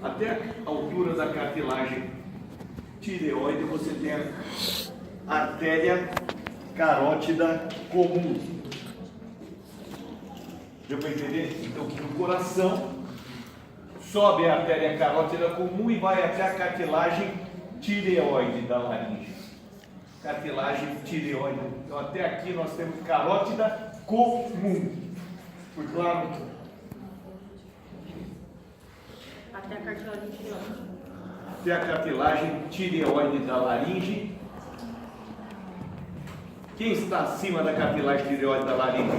até a altura da cartilagem tireoide, você tem a artéria carótida comum. Deu para entender? Então, do coração sobe a artéria carótida comum e vai até a cartilagem tireoide da laringe. Cartilagem tireoide. Então, até aqui nós temos carótida comum. Foi claro? Até a cartilagem tireoide. Até a cartilagem tireoide da laringe. Quem está acima da cartilagem tireoide da laringe?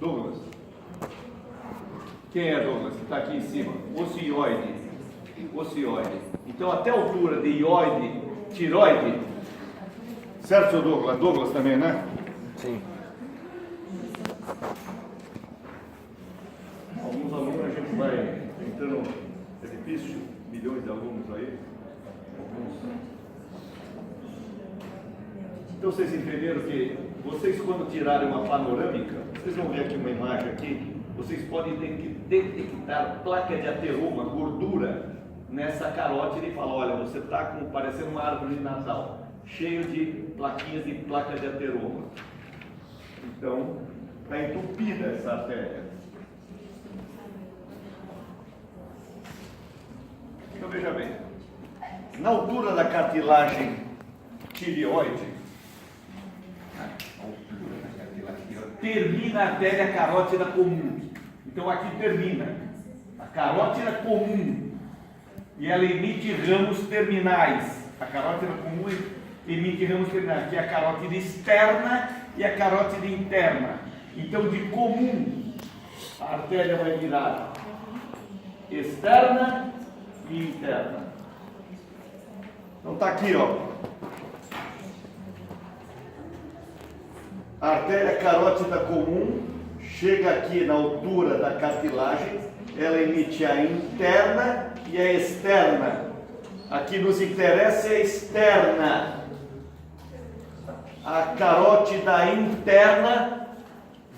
Douglas. Quem é, Douglas, que está aqui em cima? Ocioide. Ocioide. Então, até a altura de ioide, tiroide. Certo, seu Douglas? Douglas também, né? Sim. Alguns alunos a gente vai entrando. É difícil? Milhões de alunos aí. Alguns. Então, vocês entenderam que vocês, quando tirarem uma panorâmica, vocês vão ver aqui uma imagem aqui. Vocês podem detectar placa de ateroma, gordura, nessa carótida e falar, olha, você está parecendo uma árvore de Natal, cheio de plaquinhas de placa de ateroma. Então, está entupida essa artéria. Então, veja bem, na altura da cartilagem tireoide, termina a artéria carótida comum. Então aqui termina a carótida comum e ela emite ramos terminais. A carótida comum emite ramos terminais, que é a carótida externa e a carótida interna. Então de comum a artéria vai virar externa e interna. Então está aqui, ó. A artéria carótida comum chega aqui na altura da cartilagem, ela emite a interna e a externa. Aqui nos interessa a externa. A carótida interna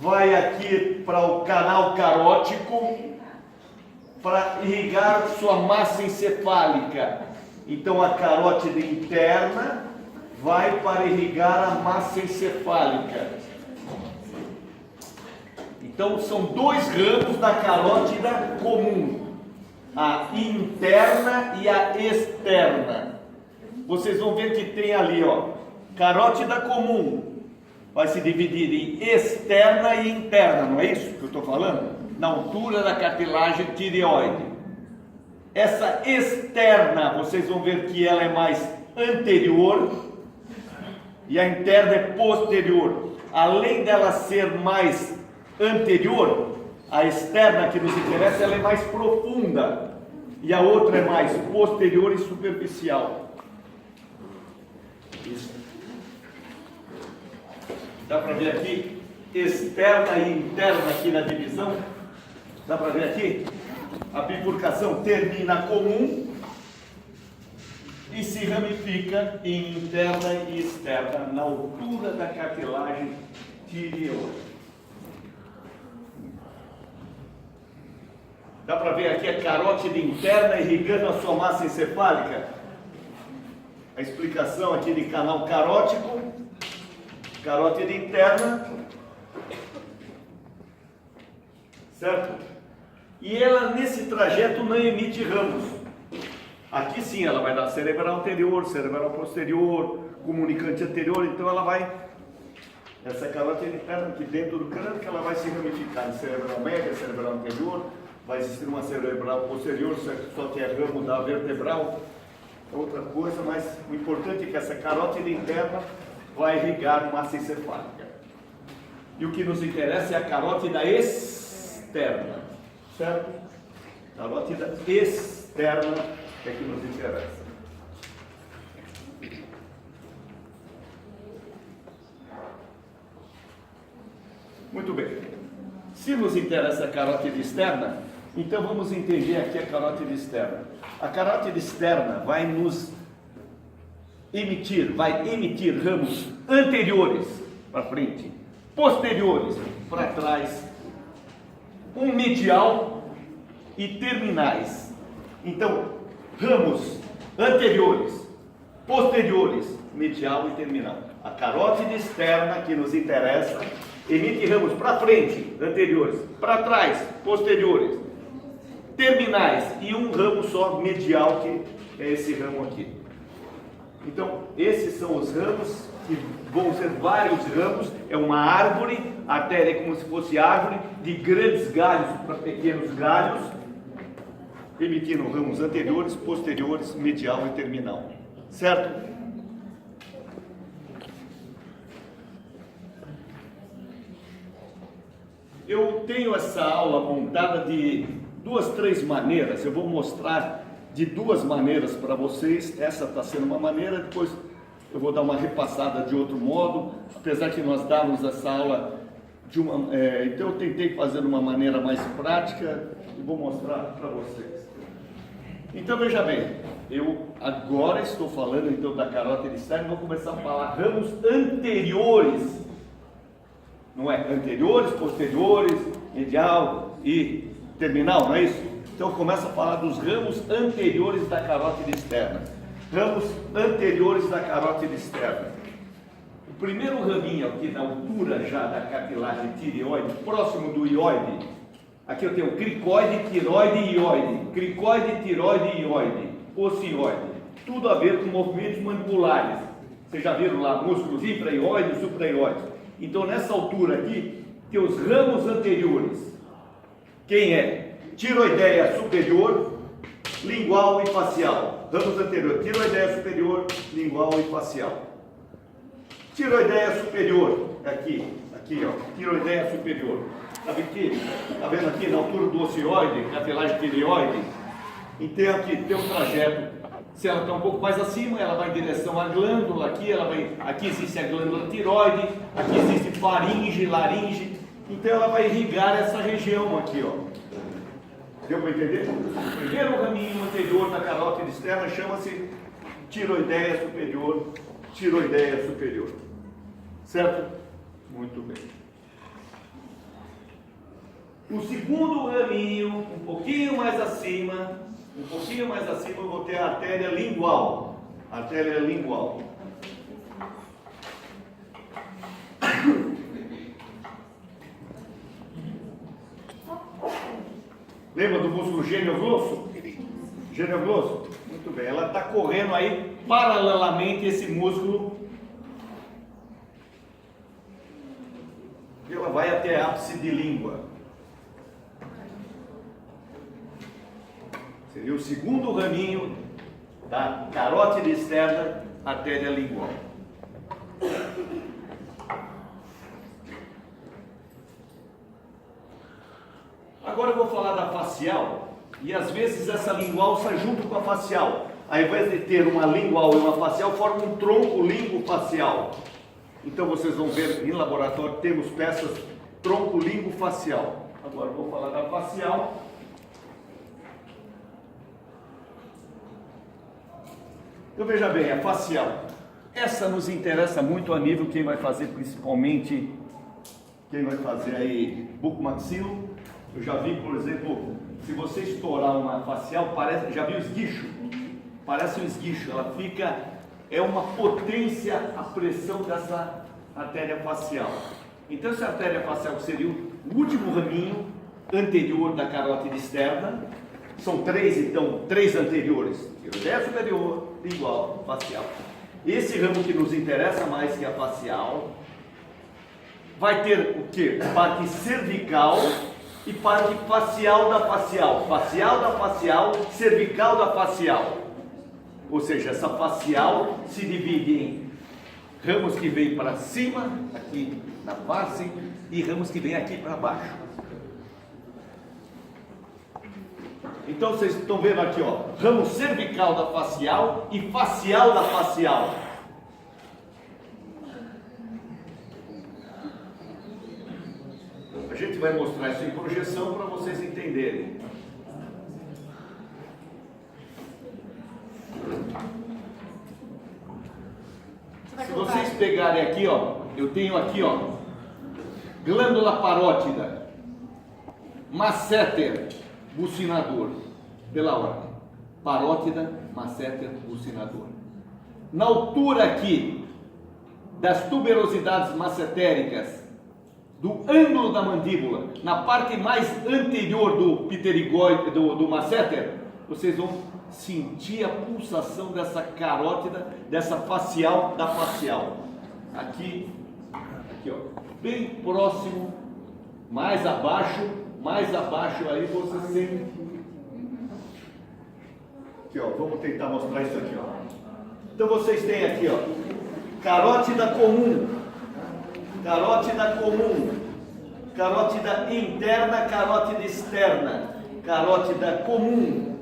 vai aqui para o canal carótico para irrigar sua massa encefálica. Então a carótida interna vai para irrigar a massa encefálica. Então são dois ramos da carótida comum, a interna e a externa. Vocês vão ver que tem ali, ó, carótida comum vai se dividir em externa e interna, não é isso que eu estou falando? Na altura da cartilagem tireoide. Essa externa, vocês vão ver que ela é mais anterior e a interna é posterior. Além dela ser mais anterior, a externa que nos interessa, ela é mais profunda e a outra é mais posterior e superficial. Isso. Dá para ver aqui? Externa e interna aqui na divisão. Dá para ver aqui? A bifurcação termina comum e se ramifica em interna e externa na altura da cartilagem tireoide. Dá para ver aqui a carótida interna irrigando a sua massa encefálica? A explicação aqui de canal carótico, carótida interna, certo? E ela nesse trajeto não emite ramos. Aqui sim ela vai dar cerebral anterior, cerebral posterior, comunicante anterior, então ela vai, essa carótida interna aqui dentro do crânio, que ela vai se ramificar em cerebral média, cerebral anterior, vai existir uma cerebral posterior, só que é ramo da vertebral, outra coisa, mas o importante é que essa carótida interna vai irrigar massa encefálica. E o que nos interessa é a carótida externa, certo? Carótida externa é que nos interessa. Muito bem. Se nos interessa a carótida externa, então vamos entender aqui a carótida externa. A carótida externa vai emitir ramos anteriores para frente, posteriores para trás, um medial e terminais. Então, ramos anteriores, posteriores, medial e terminal. A carótide externa, que nos interessa, emite ramos para frente, anteriores, para trás, posteriores, terminais e um ramo só, medial, que é esse ramo aqui. Então, esses são os ramos, que vão ser vários ramos, é uma árvore, a artéria é como se fosse árvore, de grandes galhos para pequenos galhos, emitindo ramos anteriores, posteriores, medial e terminal. Certo? Eu tenho essa aula montada de 2, 3 maneiras, eu vou mostrar de 2 maneiras para vocês. Essa está sendo uma maneira, depois eu vou dar uma repassada de outro modo, apesar que nós damos essa aula de uma... então eu tentei fazer de uma maneira mais prática e vou mostrar para vocês. Então veja bem, eu agora estou falando então da carótide externa, vou começar a falar ramos anteriores, não é? Anteriores, posteriores, medial e terminal, não é isso? Então começa a falar dos ramos anteriores da carótide externa. Ramos anteriores da carótide externa. O primeiro raminho aqui na altura já da cartilagem tireoide, próximo do ióide. Aqui eu tenho cricoide, tiroide e ióide. Cricoide, tiroide e ióide. Ocioide. Tudo a ver com movimentos mandibulares. Vocês já viram lá músculos infra-ióide e supra-ióide. Então nessa altura aqui tem os ramos anteriores. Quem é? Tiroideia superior, lingual e facial. Ramos anteriores, tiroideia superior, lingual e facial. Tiroideia superior, aqui ó, tiroideia superior. Tá vendo aqui na altura do ocioide, cartilagem tireoide? Então aqui tem um trajeto. Se ela está um pouco mais acima, ela vai em direção à glândula, aqui existe a glândula tiroide, aqui existe faringe, laringe. Então ela vai irrigar essa região aqui, ó. Deu para entender? O primeiro raminho anterior da carótide externa chama-se tiroideia superior, tiroideia superior. Certo? Muito bem. O segundo raminho, um pouquinho mais acima, eu vou ter a artéria lingual. Artéria lingual. Lembra do músculo gênio-glosso? Gênio-glosso? Muito bem. Ela está correndo aí paralelamente esse músculo. E ela vai até a ápice de língua. Seria o segundo raminho da carótide externa, artéria lingual. Agora eu vou falar da facial, e às vezes essa lingual sai junto com a facial. Ao invés de ter uma lingual e uma facial, forma um tronco linguofacial. Então vocês vão ver em laboratório, temos peças tronco linguofacial. Agora eu vou falar da facial. Então veja bem, a facial. Essa nos interessa muito a nível quem vai fazer, principalmente quem vai fazer aí bucomaxilo. Eu já vi, por exemplo, se você estourar uma facial, parece, já viu esguicho? Parece um esguicho, ela fica, é uma potência a pressão dessa artéria facial. Então essa artéria facial seria o último raminho anterior da carótide externa. São 3, então, 3 anteriores. Tiroideia superior, lingual, facial. Esse ramo que nos interessa mais que a facial vai ter o que? Parte cervical e parte facial da facial. Facial da facial, cervical da facial. Ou seja, essa facial se divide em ramos que vêm para cima, aqui na face, e ramos que vêm aqui para baixo. Então vocês estão vendo aqui, ó, ramo cervical da facial e facial da facial. A gente vai mostrar isso em projeção para vocês entenderem. Se vocês pegarem aqui, ó, eu tenho aqui, ó, glândula parótida, masséter, bucinador, pela ordem. parótida, masseter, bucinador. Na altura aqui das tuberosidades massetéricas, do ângulo da mandíbula, na parte mais anterior do pterigóide, do masseter, vocês vão sentir a pulsação dessa carótida, dessa facial, da facial. Aqui, ó, bem próximo, mais abaixo aí você sente. Aqui, ó, vamos tentar mostrar isso aqui, ó. Então vocês têm aqui, ó, carótida comum, carótida interna, carótida externa, carótida comum,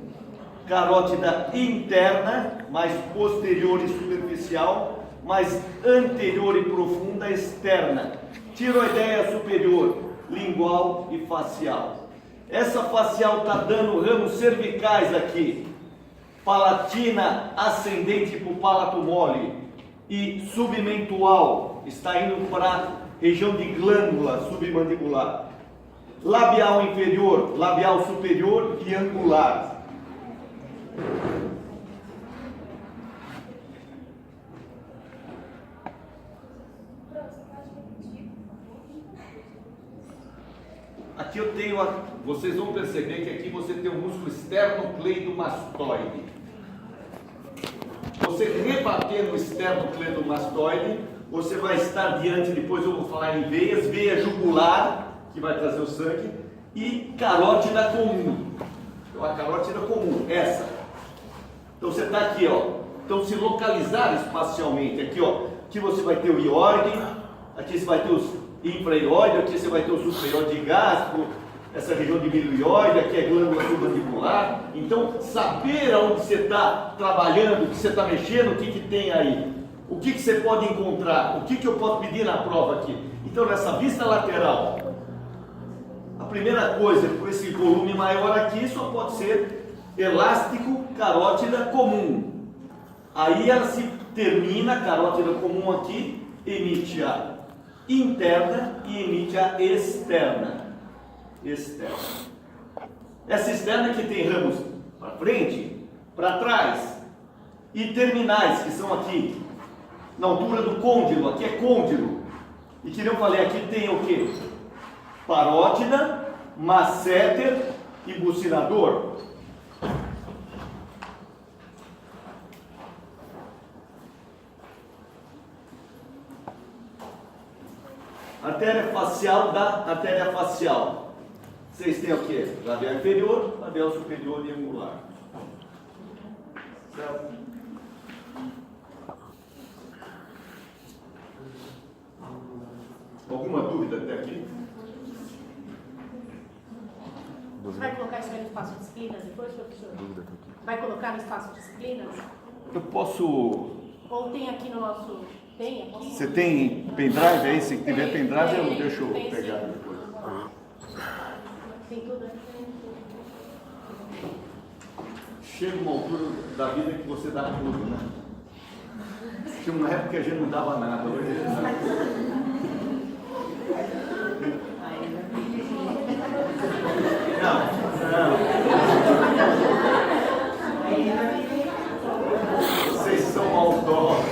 carótida interna, mais posterior e superficial, mais anterior e profunda, externa, tiroideia superior, lingual e facial. Essa facial está dando ramos cervicais aqui, palatina ascendente para o palato mole e submentual, está indo para a região de glândula submandibular, labial inferior, labial superior e angular. Aqui eu tenho, vocês vão perceber que aqui você tem o músculo esternocleidomastoide. Você rebater no esternocleidomastoide, você vai estar diante, depois eu vou falar em veias, veia jugular, que vai trazer o sangue, e carótida comum. Então a carótida comum, essa. Então você está aqui, ó. Então se localizar espacialmente, aqui, ó, aqui você vai ter o ióide, aqui você vai ter os infraioide, aqui você vai ter o supraioide gástrico, essa região de milioide, aqui é glândula submandibular. Então, saber aonde você está trabalhando, o que você está mexendo, o que, que tem aí, o que, que você pode encontrar, o que, que eu posso pedir na prova aqui. Então, nessa vista lateral, a primeira coisa, com esse volume maior aqui, só pode ser elástico, carótida comum. Aí ela se termina, carótida comum aqui, emite a interna e emite a externa. Essa externa que tem ramos para frente, para trás e terminais que são aqui na altura do côndilo, aqui é côndilo. E que eu falei, aqui tem o que? Parótida, masseter e bucinador. Artéria facial da artéria facial. Vocês têm o que? Labial inferior, labial superior e angular. Certo? Alguma dúvida até aqui? Você vai colocar isso aí no espaço de disciplinas depois, professor? Vai colocar no espaço de disciplinas? Eu posso... Ou tem aqui no nosso... Tem aqui? Você tem pendrive aí? Se tiver pendrive, eu deixo eu tem, pegar sim. depois. Tem tudo aqui. Chega uma altura da vida que você dá tudo, né? Tinha uma época que a gente não dava nada, hoje a gente dá. Não. Vocês são maldosos.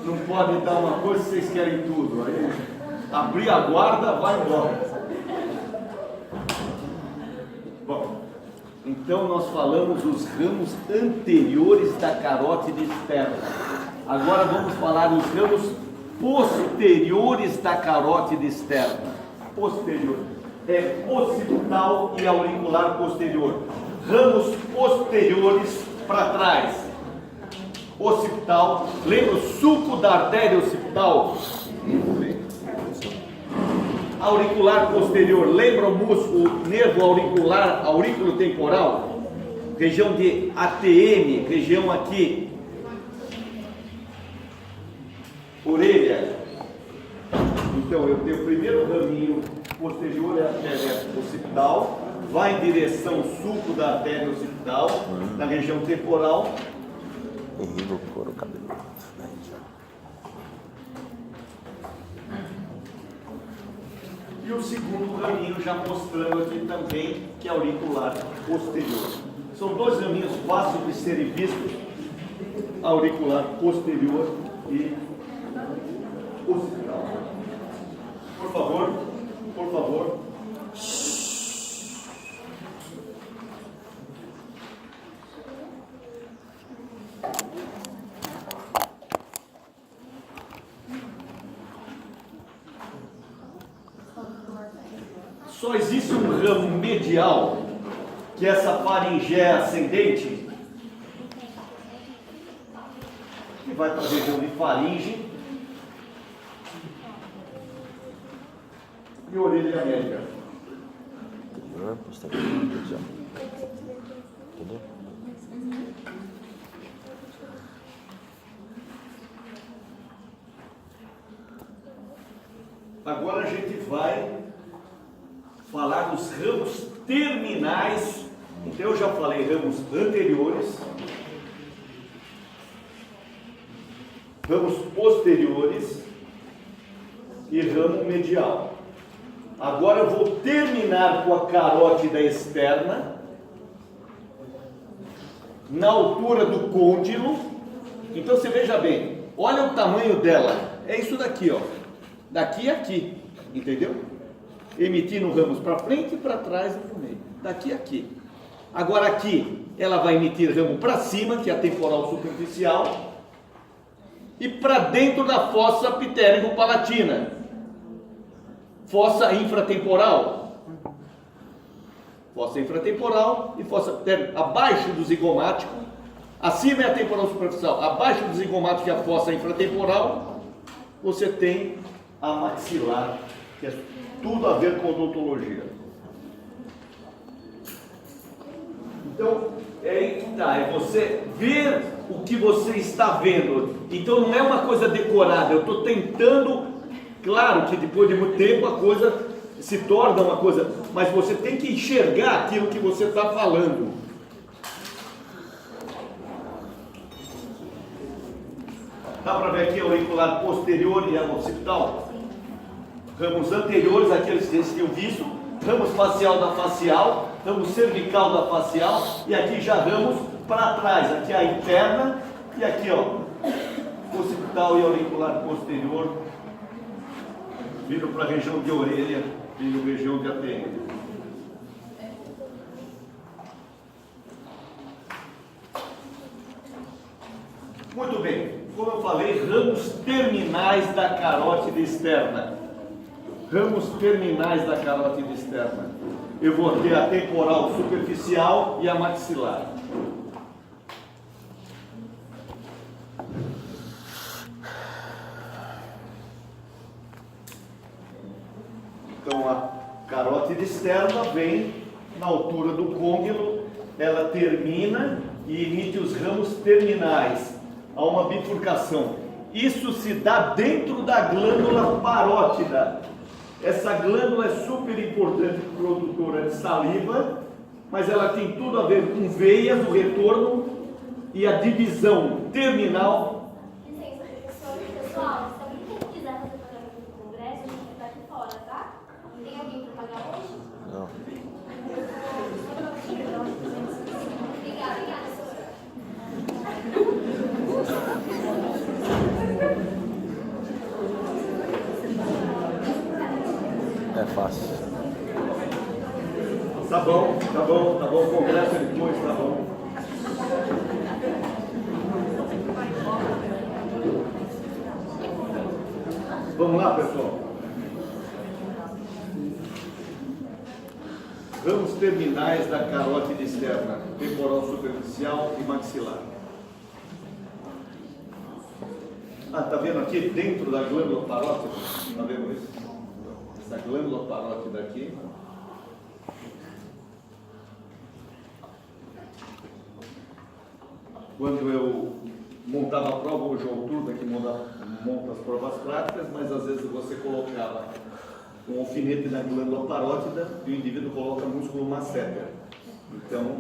Não pode dar uma coisa se vocês querem tudo. Aí, abrir a guarda, vai embora. Bom, então nós falamos os ramos anteriores da carótida externa. Agora vamos falar os ramos posteriores da carótida externa. Posterior. É occipital e auricular posterior. Ramos posteriores para trás. Occipital. Lembra o suco da artéria occipital? Auricular posterior. Lembra o músculo, o nervo auricular, aurículo temporal? Região de ATM, região aqui. Orelha. Então eu tenho o primeiro raminho posterior, é a artéria occipital, vai em direção ao suco da artéria occipital, na região temporal. Terrível couro cabeludo. E o segundo raminho já mostrando aqui também, que é auricular posterior. São dois raminhos fáceis de serem vistos, auricular posterior e occipital. Por favor, por favor. Só existe um ramo medial, que é essa faringé ascendente, que vai para a região de faringe e orelha média. Entendeu? Agora a gente vai falar dos ramos terminais. Então eu já falei ramos anteriores, ramos posteriores e ramo medial. Agora eu vou terminar com a carótida externa, na altura do côndilo. Então você veja bem, olha o tamanho dela, é isso daqui, ó, daqui a aqui, entendeu? Emitindo ramos para frente e para trás e para o meio, daqui a aqui. Agora aqui ela vai emitir ramo para cima, que é a temporal superficial, e para dentro da fossa pitérico-palatina, fossa infratemporal, fossa infratemporal e fossa pitérico, abaixo do zigomático. Acima é a temporal superficial, abaixo do zigomático, que é a fossa infratemporal, você tem a maxilar, que é tudo a ver com odontologia. Então, é aí que está, é você ver o que você está vendo. Então não é uma coisa decorada, eu estou tentando, claro que depois de muito tempo a coisa se torna uma coisa, mas você tem que enxergar aquilo que você está falando. Dá para ver aqui a auricular posterior e a occipital? Ramos anteriores, aqueles que vocês tinham visto, ramos facial da facial, ramos cervical da facial, e aqui já ramos para trás, aqui a interna, e aqui ó, occipital e auricular posterior, vindo para a região de orelha, vindo para a região de ATM. Muito bem, como eu falei, ramos terminais da carótida externa. Ramos terminais da carótida externa. Eu vou ter a temporal superficial e a maxilar. Então a carótida externa vem na altura do côndilo, ela termina e emite os ramos terminais. Há uma bifurcação. Isso se dá dentro da glândula parótida. Essa glândula é super importante, produtora de saliva, mas ela tem tudo a ver com veias, o retorno e a divisão terminal. Licença, professor. Pessoal, se alguém quiser fazer pagamento do congresso, a gente vai estar aqui fora, tá? Tem alguém para pagar hoje? Não. Obrigada, senhora. É fácil. Tá bom, congresso depois, tá bom. Vamos lá, pessoal. Ramos terminais da carótida externa, temporal superficial e maxilar. Ah, tá vendo aqui dentro da glândula parótida? Tá vendo isso? Essa glândula parótida aqui. Quando eu montava a prova, hoje o Arthur que monta as provas práticas, mas às vezes você colocava um alfinete na glândula parótida e o indivíduo coloca músculo masseter. Então,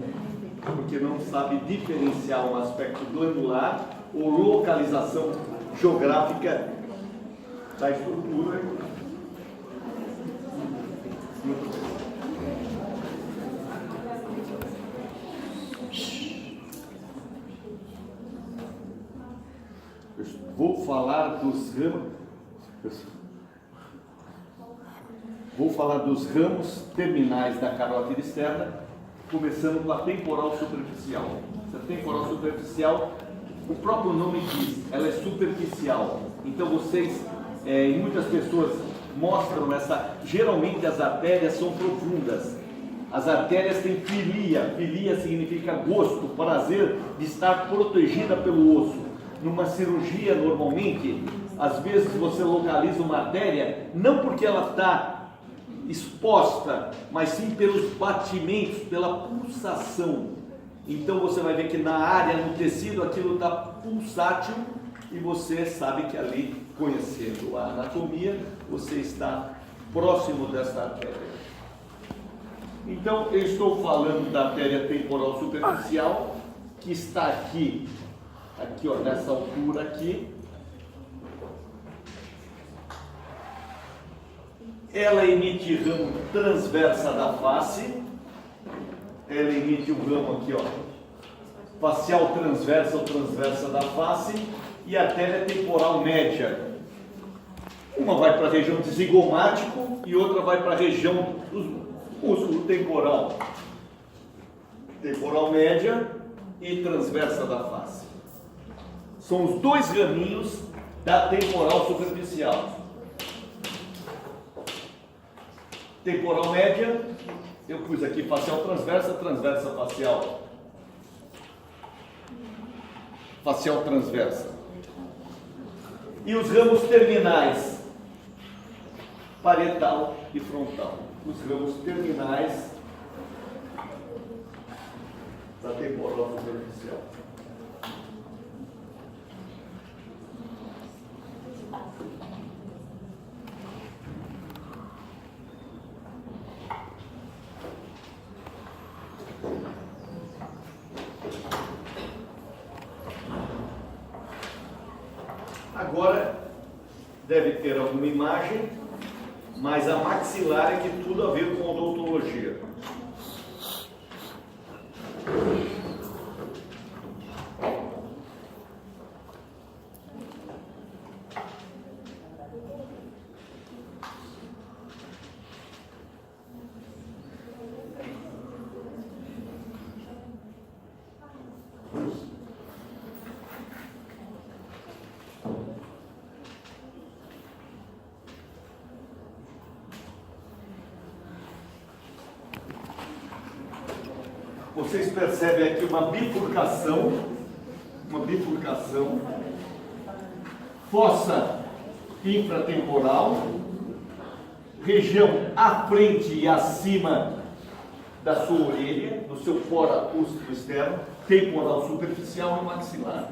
porque não sabe diferenciar um aspecto glandular ou localização geográfica da estrutura. vou falar dos ramos terminais da carótida externa, começando com a temporal superficial. Essa temporal superficial, o próprio nome diz, ela é superficial. Então vocês, muitas pessoas mostram geralmente as artérias são profundas. As artérias têm filia, filia significa gosto, prazer de estar protegida pelo osso. Numa cirurgia, normalmente, às vezes você localiza uma artéria, não porque ela está exposta, mas sim pelos batimentos, pela pulsação. Então você vai ver que na área, no tecido, aquilo está pulsátil e você sabe que ali, conhecendo a anatomia, você está próximo dessa artéria. Então eu estou falando da artéria temporal superficial, que está aqui ó, nessa altura aqui. Ela emite ramo transversa da face. Ela emite um ramo aqui, ó, facial transversa ou transversa da face, e a artéria temporal média. Uma vai para a região do zigomático e outra vai para a região do músculo temporal. Temporal média e transversa da face. São os dois raminhos da temporal superficial. Temporal média, eu pus aqui facial transversa, transversa facial. Facial transversa. E os ramos terminais, parietal e frontal. Os ramos terminais da temporal superficial. Agora deve ter alguma imagem, mas a maxilar é que tudo a ver com odontologia. Vocês percebem aqui uma bifurcação, fossa infratemporal, região à frente e acima da sua orelha, do seu foro acústico externo, temporal superficial e maxilar.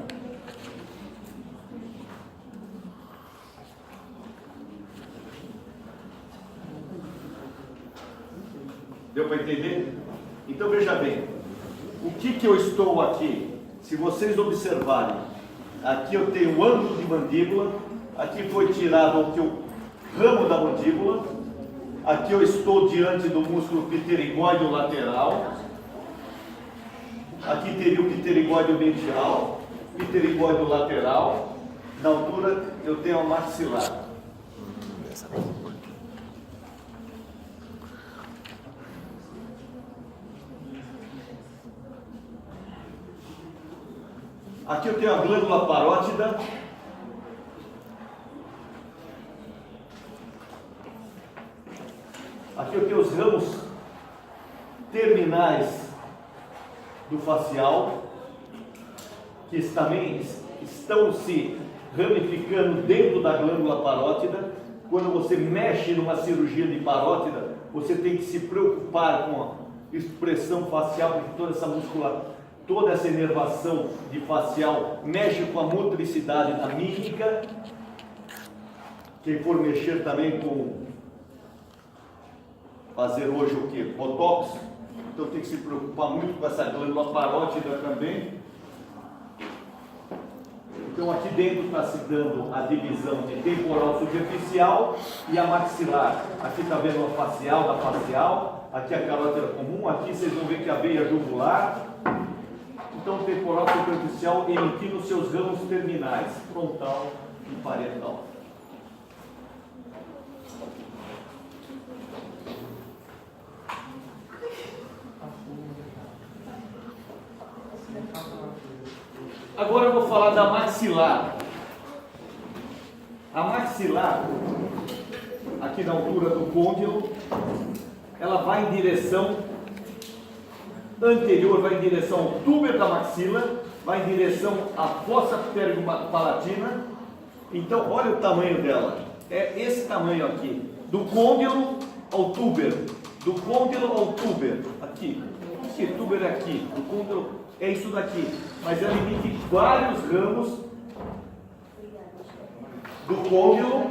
Deu para entender? Então veja bem, o que eu estou aqui? Se vocês observarem, aqui eu tenho o ângulo de mandíbula, aqui foi tirado aqui o ramo da mandíbula, aqui eu estou diante do músculo pterigóide lateral, aqui teria o pterigóide medial, pterigóide lateral, na altura eu tenho a maxilar. Aqui eu tenho a glândula parótida. Aqui eu tenho os ramos terminais do facial, que também estão se ramificando dentro da glândula parótida. Quando você mexe numa cirurgia de parótida, você tem que se preocupar com a expressão facial, porque toda essa musculatura, toda essa inervação de facial mexe com a motricidade da mímica. Quem for mexer também com fazer hoje o que? Botox, então tem que se preocupar muito com essa glândula parótida também. Então aqui dentro está se dando a divisão de temporal superficial e a maxilar. Aqui está vendo a facial da facial, aqui a carótida comum, aqui vocês vão ver que a veia jugular. Então, temporal superficial emitindo seus ramos terminais, frontal e parietal. Agora eu vou falar da maxilar. A maxilar, aqui na altura do côndilo, ela vai em direção anterior, vai em direção ao túber da maxila, vai em direção à fossa pterygo-palatina. Então, olha o tamanho dela. É esse tamanho aqui. Do côndilo ao túber. Do côndilo ao túber. Aqui. Esse túber é aqui. Do côndilo é isso daqui. Mas ela emite vários ramos do côndilo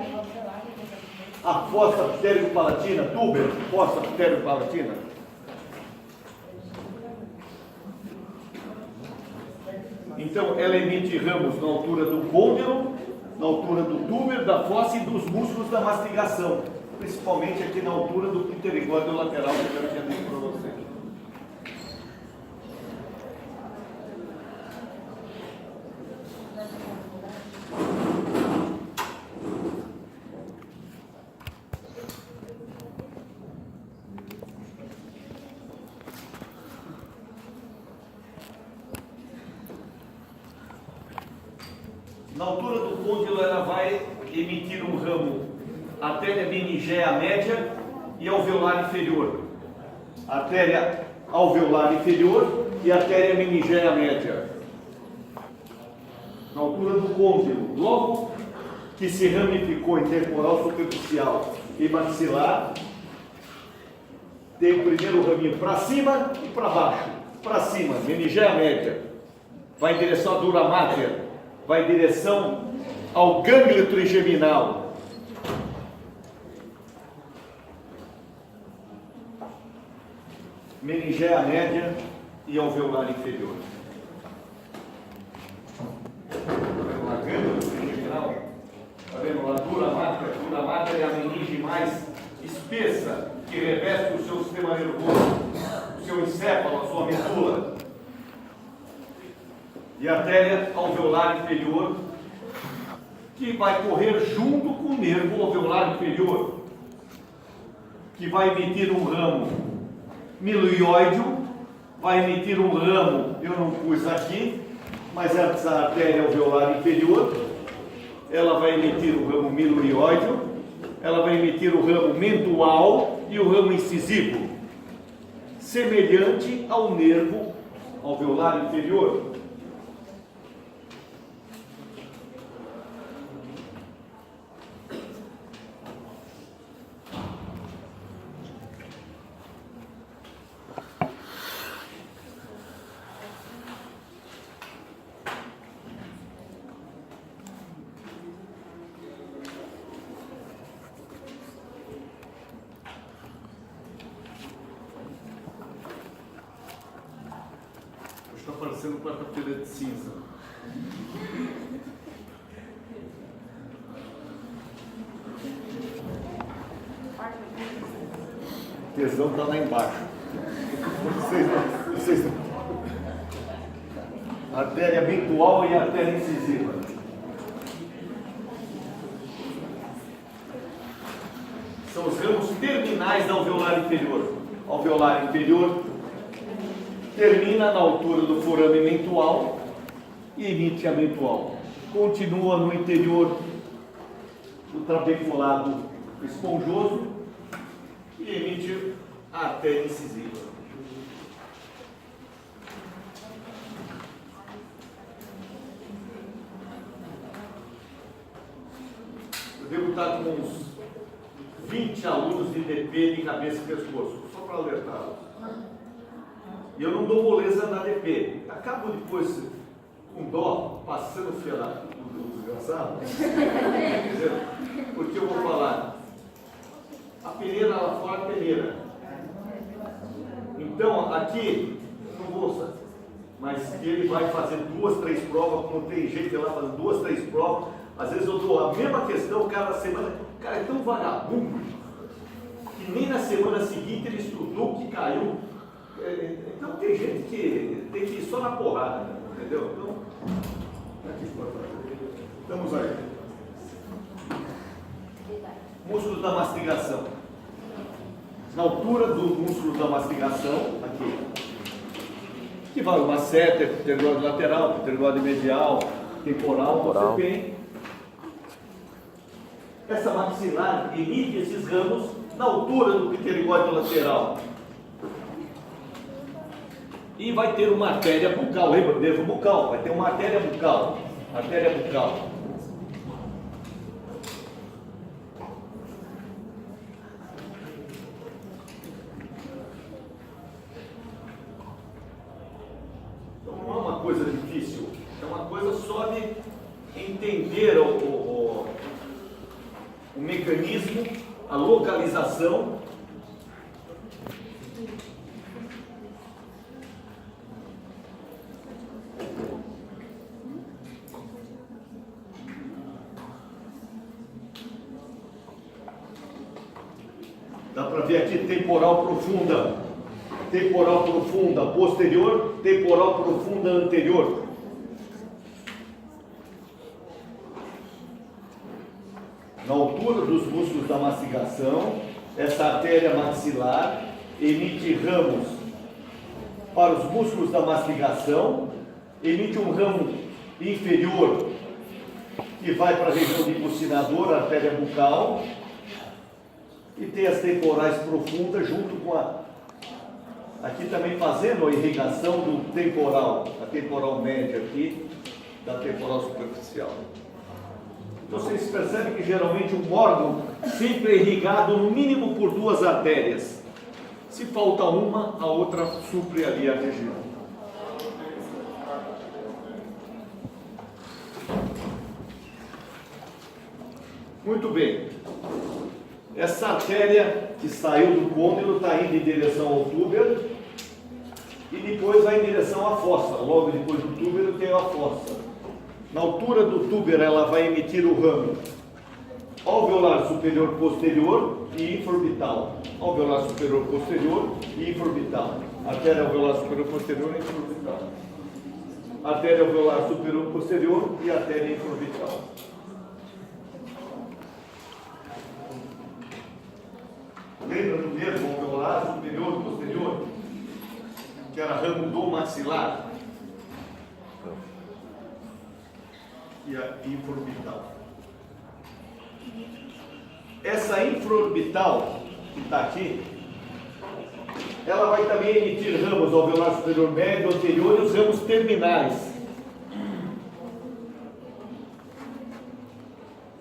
à fossa pterygo-palatina. Túber, fossa pterygo-palatina. Então, ela emite ramos na altura do côndilo, na altura do túber, da fossa e dos músculos da mastigação, principalmente aqui na altura do pterigóide lateral, que eu já tinha dito para vocês. Na altura do côndilo, ela vai emitir um ramo artéria meningea média e alveolar inferior. Artéria alveolar inferior e artéria meningea média. Na altura do côndilo, logo que se ramificou em temporal superficial e maxilar, tem o primeiro raminho para cima e para baixo. Para cima, meningea média, vai em direção à dura mater, vai em direção ao gânglio trigeminal. Meningea média e alveolar inferior. Está vendo lá, gânglio trigeminal? Está vendo lá, dura mater? Dura mater é a meninge mais espessa que reveste o seu sistema nervoso, o seu encéfalo, a sua medula. E a artéria alveolar inferior, que vai correr junto com o nervo alveolar inferior, que vai emitir um ramo miloioide, vai emitir um ramo, eu não pus aqui, mas essa artéria alveolar inferior, ela vai emitir o ramo miloioide, ela vai emitir o ramo mentual e o ramo incisivo, semelhante ao nervo alveolar inferior. Está parecendo quarta-feira de cinza. O tesão está lá embaixo. Vocês artéria mentual e artéria incisiva. São os ramos terminais da alveolar inferior. Alveolar inferior termina na altura do forame mentual e emite a mentual. Continua no interior do trabeculado esponjoso e emite a artéria incisiva. Eu devo estar com uns 20 alunos de DP de cabeça e pescoço, só para alertá-los. E eu não dou moleza na DP. Acabo depois, com dó, passando o fiado do desgraçado. Porque eu vou falar, a peneira lá fora é peneira. Então, aqui, não vou, mas ele vai fazer 2, 3 provas, como tem gente lá fazendo 2, 3 provas. Às vezes eu dou a mesma questão cada semana. O cara é tão vagabundo que nem na semana seguinte ele estudou que caiu. Então tem gente que tem que ir só na porrada, entendeu? Então, vamos aí. Músculo da mastigação. Na altura do músculo da mastigação, aqui, que vai o masseter, pterygoide lateral, pterygoide medial, temporal, você tem. Essa maxilar emite esses ramos na altura do pterygoide lateral. E vai ter uma artéria bucal, lembra? Nervo bucal, vai ter uma artéria bucal. Artéria bucal. Então não é uma coisa difícil, é uma coisa só de entender o mecanismo, a localização. Dá para ver aqui temporal profunda posterior, temporal profunda anterior. Na altura dos músculos da mastigação, essa artéria maxilar emite ramos para os músculos da mastigação, emite um ramo inferior que vai para a região de bucinador, artéria bucal, e tem as temporais profundas junto com aqui também fazendo a irrigação do temporal, a temporal média aqui, da temporal superficial. Então vocês percebem que geralmente um órgão sempre é irrigado no mínimo por duas artérias. Se falta uma, a outra supre ali a região. Muito bem. Essa artéria que saiu do côndilo está indo em direção ao túbero e depois vai em direção à fossa. Logo depois do túbero tem a fossa. Na altura do túbero ela vai emitir o ramo alveolar superior posterior e infraorbital. Alveolar superior posterior e infraorbital. Artéria alveolar superior posterior e infraorbital. Artéria alveolar superior posterior e artéria infraorbital. Lembra do nervo alveolar superior e posterior? Que era ramo do maxilar. E a infraorbital. Essa infraorbital que está aqui, ela vai também emitir ramos alveolar superior médio, anterior e os ramos terminais.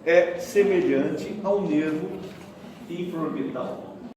É semelhante ao nervo infraorbital.